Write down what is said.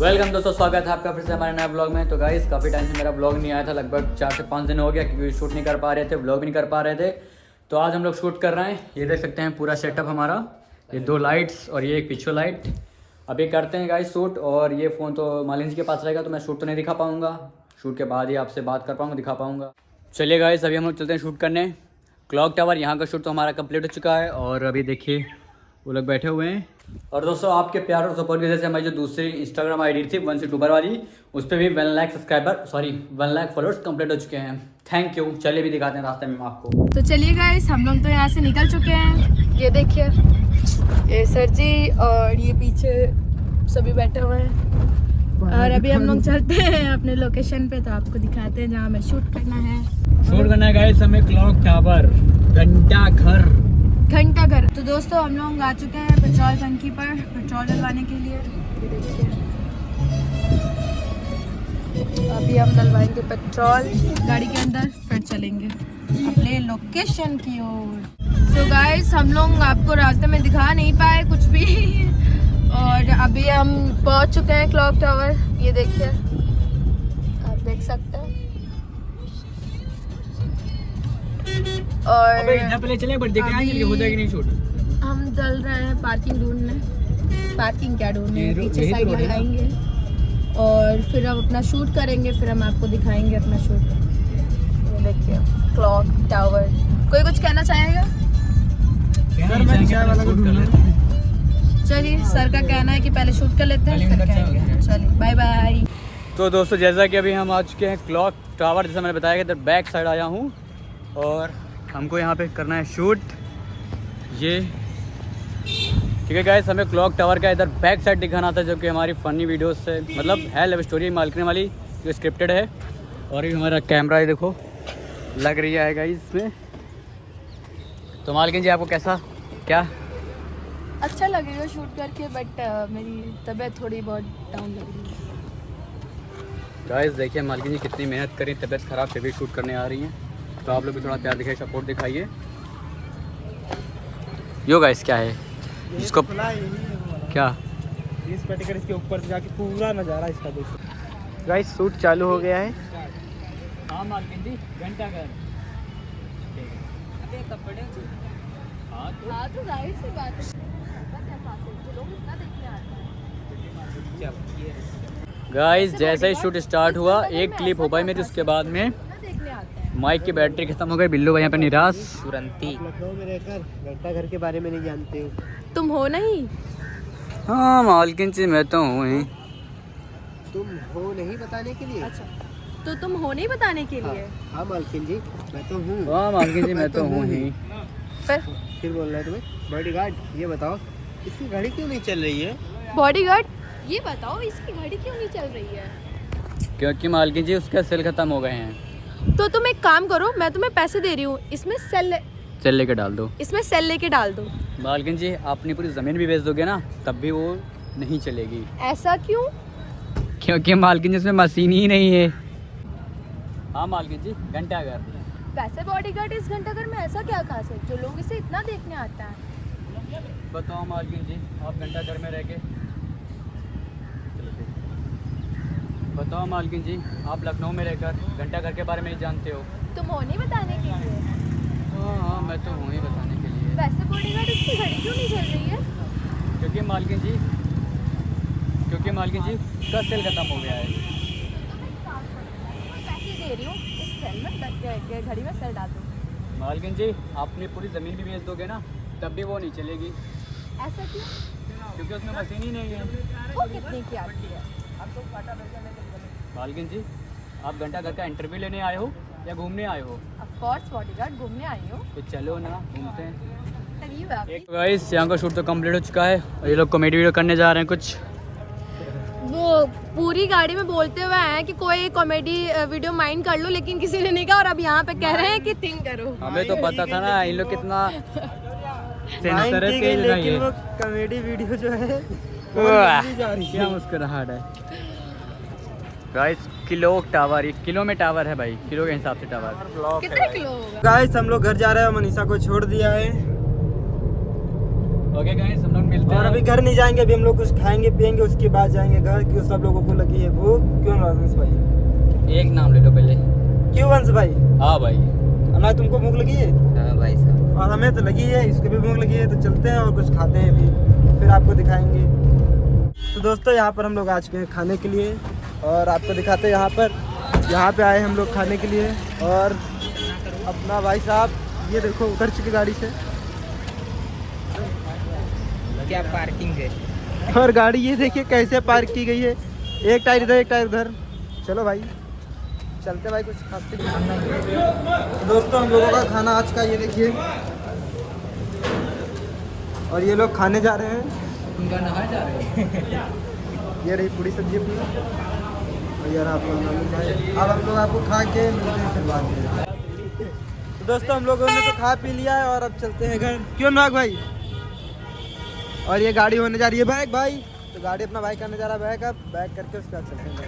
Welcome दोस्तों, स्वागत है आपका फिर से हमारे नए ब्लॉग में। तो गाइस काफ़ी टाइम से मेरा ब्लॉग नहीं आया था, लगभग 4 से 5 दिन हो गया क्योंकि शूट नहीं कर पा रहे थे, ब्लॉग भी नहीं कर पा रहे थे। तो आज हम लोग शूट कर रहे हैं। ये देख सकते हैं पूरा सेटअप हमारा, ये 2 लाइट्स और ये एक पीछे लाइट। अभी करते हैं गाइस शूट, और ये फ़ोन तो मालिन जी के पास रहेगा तो मैं शूट तो नहीं दिखा पाऊँगा। शूट के बाद ही आपसे बात कर पाऊँगा, दिखा पाऊँगा। चलिए गाइस अभी हम लोग चलते हैं शूट करने। क्लॉक टावर यहाँ का शूट तो हमारा कंप्लीट हो चुका है, और अभी देखिए वो लोग बैठे हुए हैं। और दोस्तों आपके प्यार और सपोर्ट की वजह से हमारी जो दूसरी इंस्टाग्राम आईडी थी 1 यूट्यूबर वाली, उस पर भी 1 lakh subscriber 1 lakh followers complete हो चुके हैं। Thank you. चलिए भी दिखाते हैं रास्ते में आपको। तो चलिए गाइस हम लोग तो यहाँ से निकल चुके हैं। ये देखिए, ये सर जी और ये पीछे सभी बैठे हुए हैं, और अभी हम लोग चलते हैं अपने लोकेशन पे। तो आपको दिखाते हैं जहाँ हमें शूट करना है। शूट करना है गाइस हमें क्लॉक टावर, घंटा घर। तो दोस्तों हम लोग आ चुके हैं पेट्रोल टंकी पर पेट्रोल डलवाने के लिए। ये देखिए, अभी हम डलवाएंगे पेट्रोल गाड़ी के अंदर, फिर चलेंगे अपने लोकेशन की ओर। तो गाइस हम लोग आपको रास्ते में दिखा नहीं पाए कुछ भी और अभी हम पहुंच चुके हैं क्लॉक टावर। ये देखिए, आप देख सकते हैं। और पहले चले बट देख आएंगे हो जाएगी नहीं शूट। हम चल रहे हैं पार्किंग ढूंढने। पार्किंग क्या ढूंढने, पीछे साइड लगाएंगे और फिर हम अपना शूट करेंगे, फिर हम आपको दिखाएंगे अपना शूट। ये देखिए क्लॉक टावर। कोई कुछ कहना चाहेगा? चलिए, सर का कहना है कि पहले शूट कर लेते हैं फिर कहेंगे। चलिए बाय बाय। तो दोस्तों जैसा कि अभी हम आ चुके हैं क्लॉक टावर, जैसा मैंने बताया कि इधर बैक साइड आया हूँ और हमको यहाँ पे करना है शूट। ये ठीक है गाइस, हमें क्लॉक टावर का इधर बैक साइड दिखाना था, जो कि हमारी फ़नी वीडियोस से मतलब है लव स्टोरी मालकिन वाली, जो स्क्रिप्टेड है। और ये हमारा कैमरा है, देखो लग रही है गाइस इसमें। तो मालकिन जी आपको कैसा क्या अच्छा लगेगा शूट करके, बट मेरी तबीयत थोड़ी बहुत डाउन लग रही है। गाइस देखिए मालकिन जी कितनी मेहनत करी, तबीयत ख़राब फिर भी शूट करने आ रही हैं। तो आप लोग भी थोड़ा प्यार दिखाइए, सपोर्ट दिखाइए। यो गाइस क्या है इसको क्या इस पर्टिकुलर इसके ऊपर से जाके पूरा नज़ारा इसका देखो। गाइस शूट चालू हो गया है। हाँ मालकिन जी घंटा घर। हाँ तो जाहिर सी बात है, लोग इतना देखने आते हैं। गाइस जैसे ही शूट स्टार्ट हुआ एक क्लिप हो पाई मेरी, उसके बाद में देखने आते हैं। माइक की बैटरी खत्म हो गई। बिल्लू भाई यहाँ पे निराश तुरंती। लखनऊ में रहकर घंटा घर के बारे में नहीं जानते हो। तुम हो नहीं? हाँ मालकिन जी मैं तो हूँ ही। तुम हो नहीं बताने के लिए? अच्छा, तो तुम हो नहीं बताने के लिए? हाँ मालकिन जी मैं तो हूँ। हाँ मालकिन जी मैं तो हूँ ही। फिर बोल रहा है तुम्हें बॉडीगार्ड, ये बताओ इसकी घड़ी क्यों नहीं चल रही है? बॉडीगार्ड, ये बताओ इसकी घड़ी क्यों नहीं चल रही है? क्योंकि मालकिन जी उसके सेल खत्म हो गए हैं। तो तुम एक काम करो, मैं तुम्हें पैसे दे रही हूँ, इसमें सेल लेके डाल दो। इसमें सेल लेके डाल दो। मालकिन जी आप अपनी पूरी ज़मीन भी बेच दोगे ना तब भी वो नहीं चलेगी। ऐसा क्यों? क्योंकि मालकिन जी उसमें मशीन ही नहीं है। हाँ मालकिन जी घंटा घर। वैसे बॉडीगार्ड इस घंटाघर में ऐसा क्या खास है जो लोग इसे इतना देखने आता है? बताओ मालकिन जी आप घंटा घर में रह के बताओ मालकिन जी आप लखनऊ में रहकर घंटा घर के बारे में नहीं जानते हो। तुम हो नहीं बताने के लिए? हाँ मैं तो हूँ ही बताने के लिए। वैसे बॉडीगार्ड इसकी घड़ी क्यों नहीं चल रही है? क्योंकि मालकिन जी उसका सेल खत्म हो गया है। पैसे दे रही हूँ, इस सेल में घड़ी में सेल डाल दो। मालकिन जी आप अपनी पूरी ज़मीन भी बेच दोगे ना तब भी वो नहीं चलेगी। ऐसा क्यों? क्योंकि उसमें मशीन ही नहीं है। वो कितने की आती है? मालकिन जी आप घंटा घर का इंटरव्यू लेने आए हो या घूमने आए हो? ऑफ कोर्स बॉडीगार्ड, घूमने आई हूँ। तो चलो ना घूमते हैं। करीब है। एक गाइस यहाँ का शूट तो कंप्लीट हो चुका है और ये लोग कॉमेडी वीडियो करने जा रहे हैं कुछ। वो पूरी गाड़ी में बोलते हुए आए हैं कि कोई कॉमेडी वीडियो माइंड कर लो, लेकिन किसी ने नहीं कहा, और अब यहाँ पे कह रहे हैं कि थिंक करो। हमें तो पता था ना इन लोग कितना सेंसर है, तेज नहीं लेकिन है। वो कॉमेडी वीडियो जो है क्या मुस्कुराहट है। गाइस क्लॉक टावर, ये किलो में टावर है भाई, किलो के हिसाब से टावर। कितने किलो होगा? गाइस हम लोग घर जा रहे हैं, मनीषा को छोड़ दिया है। ओके गाइस हम लोग मिलते और हैं। अभी घर नहीं जाएंगे, अभी हम लोग कुछ खाएंगे पियेंगे, उसके बाद जाएंगे घर, क्यों सब लोगों को लगी है भूख। क्यों वंश भाई? एक नाम ले लो पहले। क्यों वंश भाई? हाँ भाई। अना तुमको भूख लगी है? हाँ भाई साहब। और हमें तो लगी है, इसको भी भूख लगी है, तो चलते हैं और कुछ खाते हैं अभी, फिर आपको दिखाएंगे। तो दोस्तों यहाँ पर हम लोग आ चुके हैं खाने के लिए और आपको दिखाते हैं यहाँ पे आए हम लोग खाने के लिए। और अपना भाई साहब ये देखो उतर चुके गाड़ी से, क्या पार्किंग है। और गाड़ी ये देखिए कैसे पार्क की गई है, एक टायर इधर एक टायर उधर। चलो भाई चलते भाई कुछ खाते हैं। तो दोस्तों हम लोगों का खाना आज का ये देखिए, और ये लोग खाने जा रहे हैं। उनका नहाए जा रहे हैं। ये रही पूरी सब्जी अपनी, और यार आप लोग अब हम लोग आपको खा के मिलते हैं फिर बाद में। तो दोस्तों हम लोगों ने तो खा पी लिया है और अब चलते हैं घर। क्यों नाग भाई? और ये गाड़ी होने जा रही है बैग भाई, तो गाड़ी अपना बाइक करने जा रहा है बैग, अब बैग करके उसके बाद चलते हैं घर।